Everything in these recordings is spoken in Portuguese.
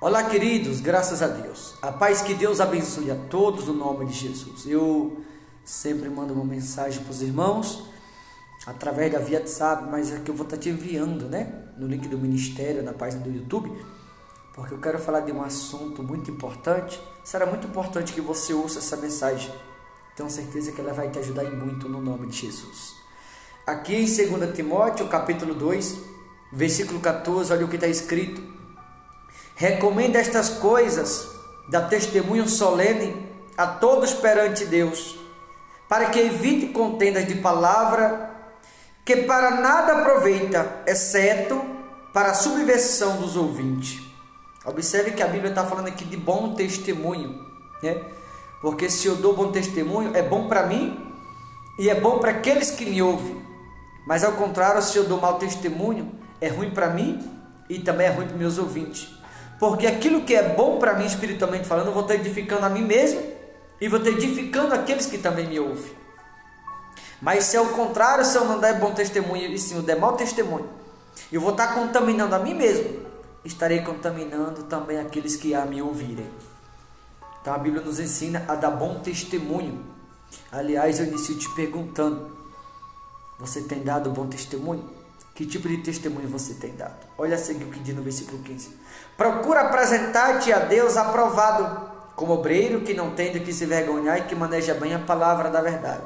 Olá, queridos, graças a Deus. A paz, que Deus abençoe a todos no nome de Jesus. Eu sempre mando uma mensagem para os irmãos através da via WhatsApp, mas é que eu vou estar te enviando, no link do ministério, na página do YouTube, porque eu quero falar de um assunto muito importante. Será muito importante que você ouça essa mensagem. Tenho certeza que ela vai te ajudar muito no nome de Jesus. Aqui em 2 Timóteo, capítulo 2, versículo 14, olha o que está escrito. Recomenda estas coisas, dá testemunho solene a todos perante Deus, para que evite contendas de palavra, que para nada aproveita, exceto para a subversão dos ouvintes. Observe que a Bíblia está falando aqui de bom testemunho, Porque se eu dou bom testemunho, é bom para mim e é bom para aqueles que me ouvem. Mas ao contrário, se eu dou mau testemunho, é ruim para mim e também é ruim para meus ouvintes. Porque aquilo que é bom para mim, espiritualmente falando, eu vou estar edificando a mim mesmo e vou estar edificando aqueles que também me ouvem. Mas se ao contrário, se eu não der bom testemunho e sim eu der mau testemunho, eu vou estar contaminando a mim mesmo, estarei contaminando também aqueles que a me ouvirem. Então a Bíblia nos ensina a dar bom testemunho. Aliás, eu inicio te perguntando: você tem dado bom testemunho? Que tipo de testemunho você tem dado? Olha a seguir o que diz no versículo 15. Procura apresentar-te a Deus aprovado, como obreiro que não tem de que se vergonhar e que maneja bem a palavra da verdade.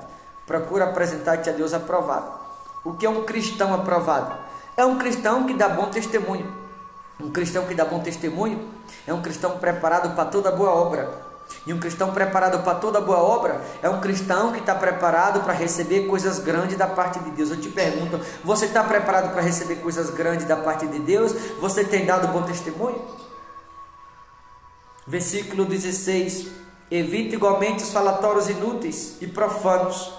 Procura apresentar-te a Deus aprovado. O que é um cristão aprovado? É um cristão que dá bom testemunho. Um cristão que dá bom testemunho é um cristão preparado para toda boa obra. E um cristão preparado para toda boa obra é um cristão que está preparado para receber coisas grandes da parte de Deus. Eu te pergunto, você está preparado para receber coisas grandes da parte de Deus? Você tem dado bom testemunho? Versículo 16. Evite igualmente os falatórios inúteis e profanos,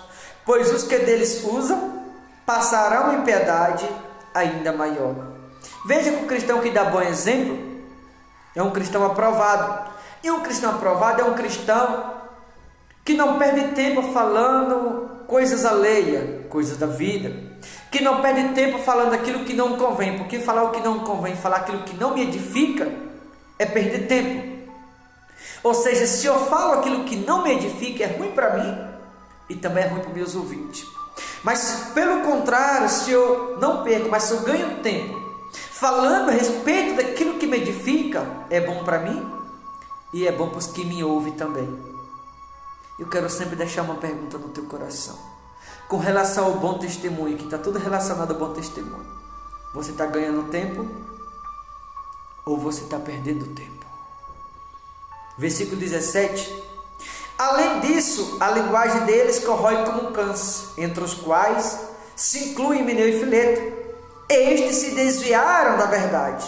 pois os que deles usam passarão em piedade ainda maior. Veja que o cristão que dá bom exemplo é um cristão aprovado. E um cristão aprovado é um cristão que não perde tempo falando coisas alheias, coisas da vida. Que não perde tempo falando aquilo que não convém. Porque falar o que não convém, falar aquilo que não me edifica, é perder tempo. Ou seja, se eu falo aquilo que não me edifica, é ruim para mim e também é ruim para os meus ouvintes. Mas pelo contrário, se eu não perco, mas se eu ganho tempo falando a respeito daquilo que me edifica, é bom para mim e é bom para os que me ouvem também. Eu quero sempre deixar uma pergunta no teu coração. Com relação ao bom testemunho, que está tudo relacionado ao bom testemunho. Você está ganhando tempo ou você está perdendo tempo? Versículo 17. Além disso, a linguagem deles corrói como um câncer, entre os quais se inclui Himeneu e Fileto. Estes se desviaram da verdade,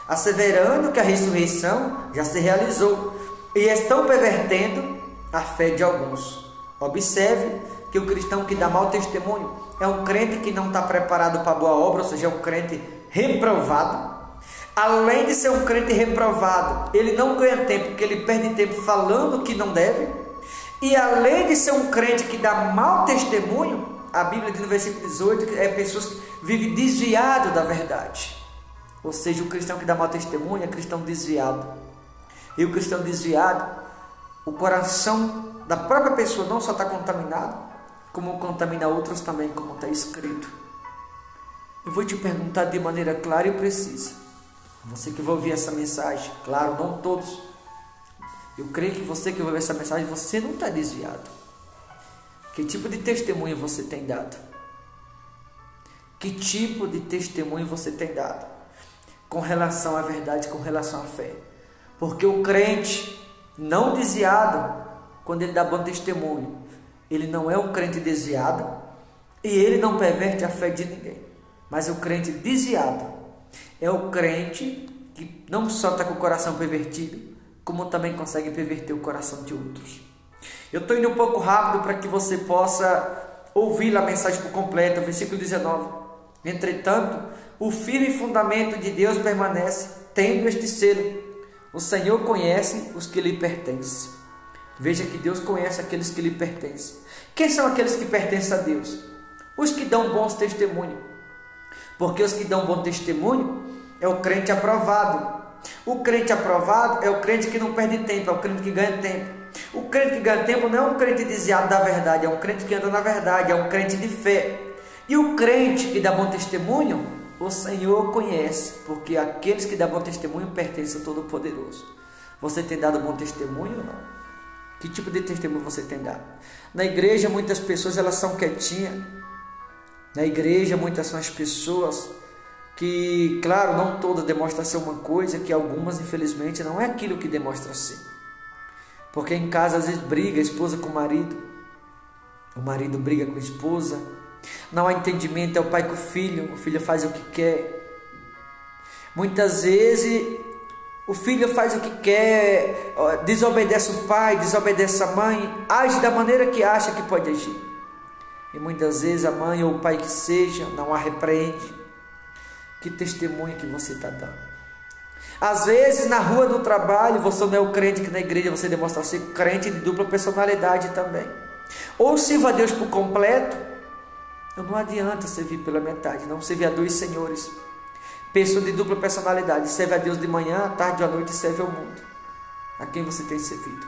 asseverando que a ressurreição já se realizou, e estão pervertendo a fé de alguns. Observe que o cristão que dá mau testemunho é um crente que não está preparado para a boa obra, ou seja, é um crente reprovado. Além de ser um crente reprovado, ele não ganha tempo, porque ele perde tempo falando o que não deve. E além de ser um crente que dá mau testemunho, a Bíblia diz no versículo 18 que é pessoas que vivem desviado da verdade. Ou seja, o cristão que dá mau testemunho é cristão desviado. E o cristão desviado, o coração da própria pessoa não só está contaminado, como contamina outros também, como está escrito. Eu vou te perguntar de maneira clara e precisa. Você que vai ouvir essa mensagem, claro, não todos. Eu creio que você que vai ouvir essa mensagem, você não está desviado. Que tipo de testemunho você tem dado? Que tipo de testemunho você tem dado? Com relação à verdade, com relação à fé. Porque o crente não desviado, quando ele dá bom testemunho, ele não é um crente desviado e ele não perverte a fé de ninguém. Mas o crente desviado é o crente que não só está com o coração pervertido, como também consegue perverter o coração de outros. Eu estou indo um pouco rápido para que você possa ouvir a mensagem por completo, versículo 19. Entretanto, o firme fundamento de Deus permanece, tendo este selo: o Senhor conhece os que lhe pertencem. Veja que Deus conhece aqueles que lhe pertencem. Quem são aqueles que pertencem a Deus? Os que dão bons testemunhos. Porque os que dão bom testemunho é o crente aprovado. O crente aprovado é o crente que não perde tempo, é o crente que ganha tempo. O crente que ganha tempo não é um crente desviado da verdade, é um crente que anda na verdade, é um crente de fé. E o crente que dá bom testemunho, o Senhor conhece, porque aqueles que dão bom testemunho pertencem ao Todo-Poderoso. Você tem dado bom testemunho ou não? Que tipo de testemunho você tem dado? Na igreja, muitas pessoas elas são quietinhas. Na igreja, muitas são as pessoas que, claro, não todas demonstram ser uma coisa, que algumas, infelizmente, não é aquilo que demonstra ser. Porque em casa, às vezes, briga a esposa com o marido briga com a esposa, não há entendimento, é o pai com o filho faz o que quer. Muitas vezes, o filho faz o que quer, desobedece o pai, desobedece a mãe, age da maneira que acha que pode agir. E muitas vezes a mãe ou o pai que seja, não a repreende. Que testemunho que você está dando? Às vezes na rua do trabalho, você não é o crente que na igreja você demonstra ser crente de dupla personalidade também. Ou sirva a Deus por completo, não adianta servir pela metade, não servir a dois senhores. Pessoa de dupla personalidade, serve a Deus de manhã, à tarde ou à noite, serve ao mundo. A quem você tem servido?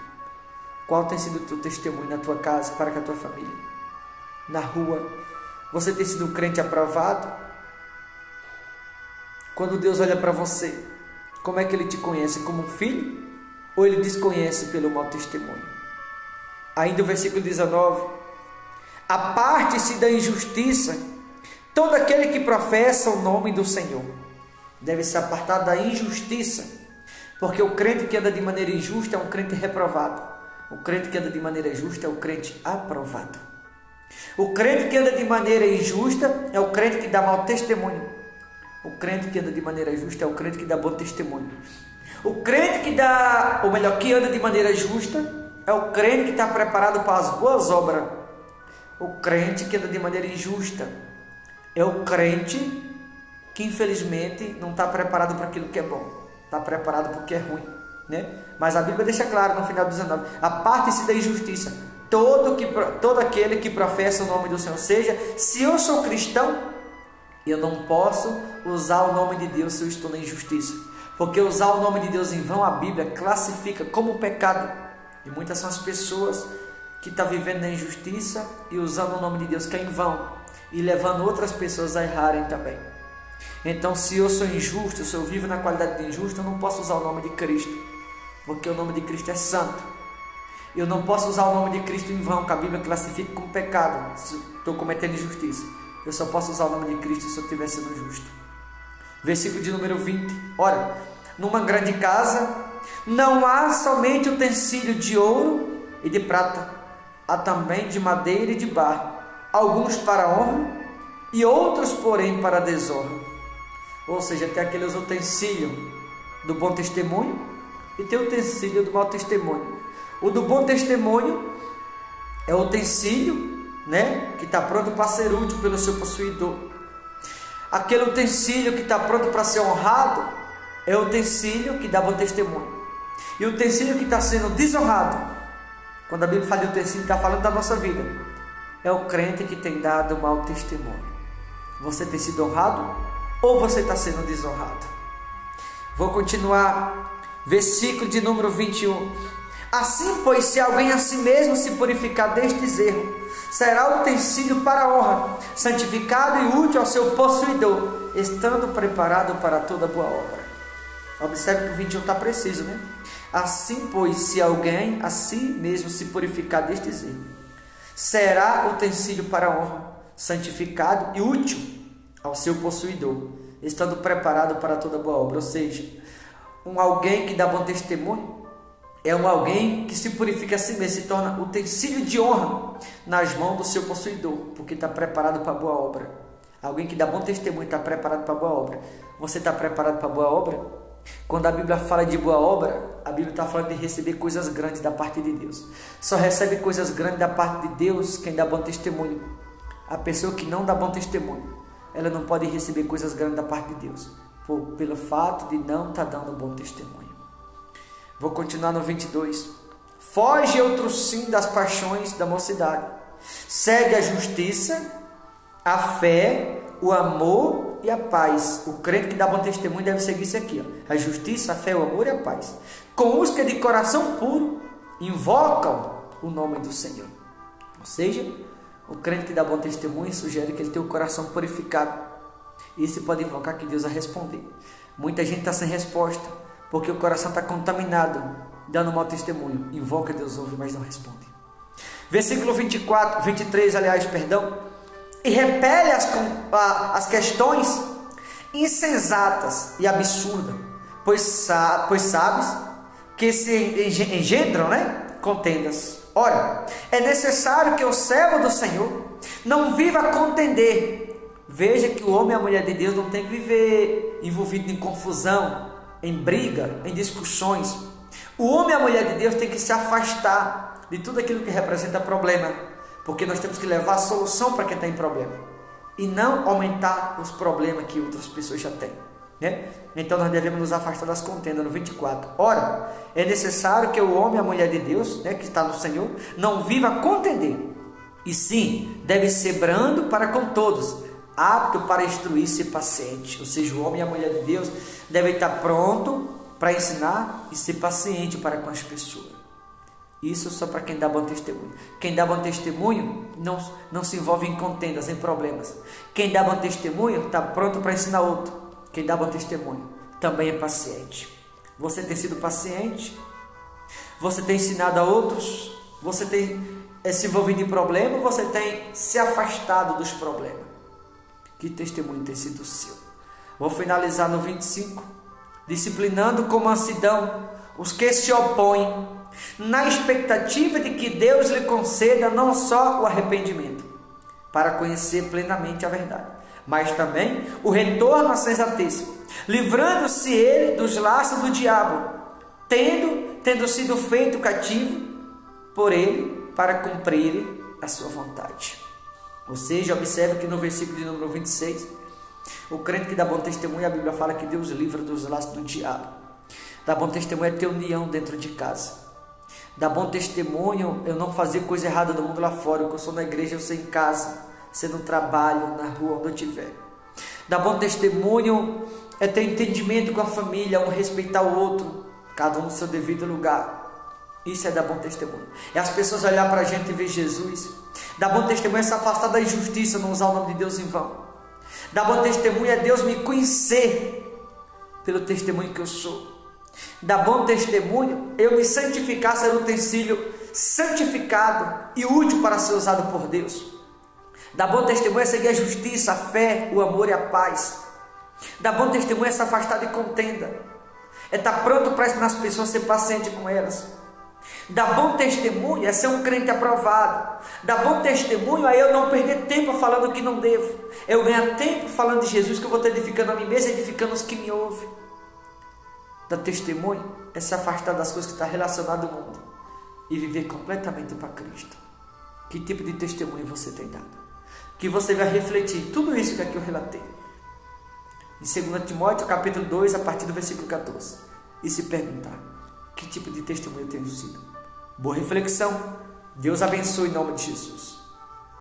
Qual tem sido o teu testemunho na tua casa, para com a tua família? Na rua, você tem sido um crente aprovado? Quando Deus olha para você, como é que Ele te conhece? Como um filho? Ou Ele desconhece pelo mau testemunho? Ainda o versículo 19: aparte-se da injustiça, todo aquele que professa o nome do Senhor. Deve se apartar da injustiça, porque o crente que anda de maneira injusta é um crente reprovado. O crente que anda de maneira justa é o crente aprovado. O crente que anda de maneira injusta é o crente que dá mau testemunho. O crente que anda de maneira justa é o crente que dá bom testemunho. O crente que dá, ou melhor, que anda de maneira justa é o crente que está preparado para as boas obras. O crente que anda de maneira injusta é o crente que infelizmente não está preparado para aquilo que é bom, está preparado para o que é ruim, né? Mas a Bíblia deixa claro no final do 19: aparte-se da injustiça, todo aquele que professa o nome do Senhor. Ou seja, se eu sou cristão, eu não posso usar o nome de Deus se eu estou na injustiça, porque usar o nome de Deus em vão, a Bíblia classifica como pecado. E muitas são as pessoas que estão vivendo na injustiça e usando o nome de Deus que é em vão, e levando outras pessoas a errarem também. Então, se eu sou injusto, se eu vivo na qualidade de injusto, eu não posso usar o nome de Cristo, porque o nome de Cristo é santo. Eu não posso usar o nome de Cristo em vão, que a Bíblia classifica como pecado, se estou cometendo injustiça. Eu só posso usar o nome de Cristo se eu estiver sendo justo. Versículo de número 20. Ora, numa grande casa não há somente utensílio de ouro e de prata, há também de madeira e de barro, alguns para honra e outros, porém, para desonra. Ou seja, tem aqueles utensílios do bom testemunho e tem o utensílio do mau testemunho. O do bom testemunho é o utensílio, né, que está pronto para ser útil pelo seu possuidor. Aquele utensílio que está pronto para ser honrado é o utensílio que dá bom testemunho. E o utensílio que está sendo desonrado, quando a Bíblia fala de utensílio, está falando da nossa vida, é o crente que tem dado mau testemunho. Você tem sido honrado ou você está sendo desonrado? Vou continuar. Versículo de número 21. Assim, pois, se alguém a si mesmo se purificar destes erros, será utensílio para a honra, santificado e útil ao seu possuidor, estando preparado para toda boa obra. Observe que o 21 está preciso, né? Assim, pois, se alguém a si mesmo se purificar destes erros, será utensílio para a honra, santificado e útil ao seu possuidor, estando preparado para toda boa obra. Ou seja, alguém que dá bom testemunho é alguém que se purifica a si mesmo, se torna utensílio de honra nas mãos do seu possuidor, porque está preparado para a boa obra. Alguém que dá bom testemunho está preparado para a boa obra. Você está preparado para a boa obra? Quando a Bíblia fala de boa obra, a Bíblia está falando de receber coisas grandes da parte de Deus. Só recebe coisas grandes da parte de Deus quem dá bom testemunho. A pessoa que não dá bom testemunho, ela não pode receber coisas grandes da parte de Deus, pelo fato de não estar dando bom testemunho. Vou continuar no 22. Foge outro sim das paixões da mocidade. Segue a justiça, a fé, o amor e a paz. O crente que dá bom testemunho deve seguir isso aqui, ó. A justiça, a fé, o amor e a paz. Com os que de coração puro invocam o nome do Senhor. Ou seja, o crente que dá bom testemunho sugere que ele tem o coração purificado. E se pode invocar que Deus vai responder. Muita gente está sem resposta, porque o coração está contaminado, dando mau testemunho. Invoca, Deus ouve, mas não responde. Versículo 23, perdão. E repele as questões insensatas e absurdas, pois sabes que se engendram, contendas. Ora, é necessário que o servo do Senhor não viva a contender. Veja que o homem e a mulher de Deus não tem que viver envolvido em confusão, em briga, em discussões. O homem e a mulher de Deus tem que se afastar de tudo aquilo que representa problema, porque nós temos que levar a solução para quem está em problema e não aumentar os problemas que outras pessoas já têm, Então nós devemos nos afastar das contendas. No 24, ora, é necessário que o homem e a mulher de Deus, que está no Senhor, não viva a contender, e sim, deve ser brando para com todos, apto para instruir-se e paciente. Ou seja, o homem e a mulher de Deus devem estar pronto para ensinar e ser paciente para com as pessoas. Isso só para quem dá bom testemunho. Quem dá bom testemunho não se envolve em contendas, em problemas. Quem dá bom testemunho está pronto para ensinar outro. Quem dá bom testemunho também é paciente. Você tem sido paciente? Você tem ensinado a outros? Você tem se envolvido em problemas? Você tem se afastado dos problemas? Que testemunho tem sido o seu? Vou finalizar no 25. Disciplinando com mansidão os que se opõem, na expectativa de que Deus lhe conceda não só o arrependimento, para conhecer plenamente a verdade, mas também o retorno à sensatez, livrando-se ele dos laços do diabo, tendo sido feito cativo por ele para cumprir a sua vontade. Ou seja, observe que no versículo de número 26, o crente que dá bom testemunho, a Bíblia fala que Deus livra dos laços do diabo. Dar bom testemunho é ter união dentro de casa. Dar bom testemunho, eu não fazer coisa errada do mundo lá fora. Eu sou na igreja, eu sou em casa, ser no trabalho, na rua, onde eu estiver. Dar bom testemunho é ter entendimento com a família, um respeitar o outro, cada um no seu devido lugar. Isso é dar bom testemunho. É as pessoas olhar para a gente e ver Jesus. Dar bom testemunho é se afastar da injustiça, não usar o nome de Deus em vão. Dar bom testemunho é Deus me conhecer pelo testemunho que eu sou. Dar bom testemunho, eu me santificar, ser utensílio santificado e útil para ser usado por Deus. Dar bom testemunho é seguir a justiça, a fé, o amor e a paz. Dar bom testemunho é se afastar de contenda. É estar pronto para ensinar as pessoas a ser paciente com elas. Dar bom testemunho é ser um crente aprovado. Dar bom testemunho é eu não perder tempo falando o que não devo. É eu ganhar tempo falando de Jesus, que eu vou estar edificando a mim mesmo e edificando os que me ouvem. Dar testemunho é se afastar das coisas que estão relacionadas ao mundo e viver completamente para Cristo. Que tipo de testemunho você tem dado? Que você vai refletir tudo isso que aqui eu relatei. Em 2 Timóteo, capítulo 2, a partir do versículo 14. E se perguntar, que tipo de testemunho eu tenho sido? Boa reflexão. Deus abençoe em nome de Jesus.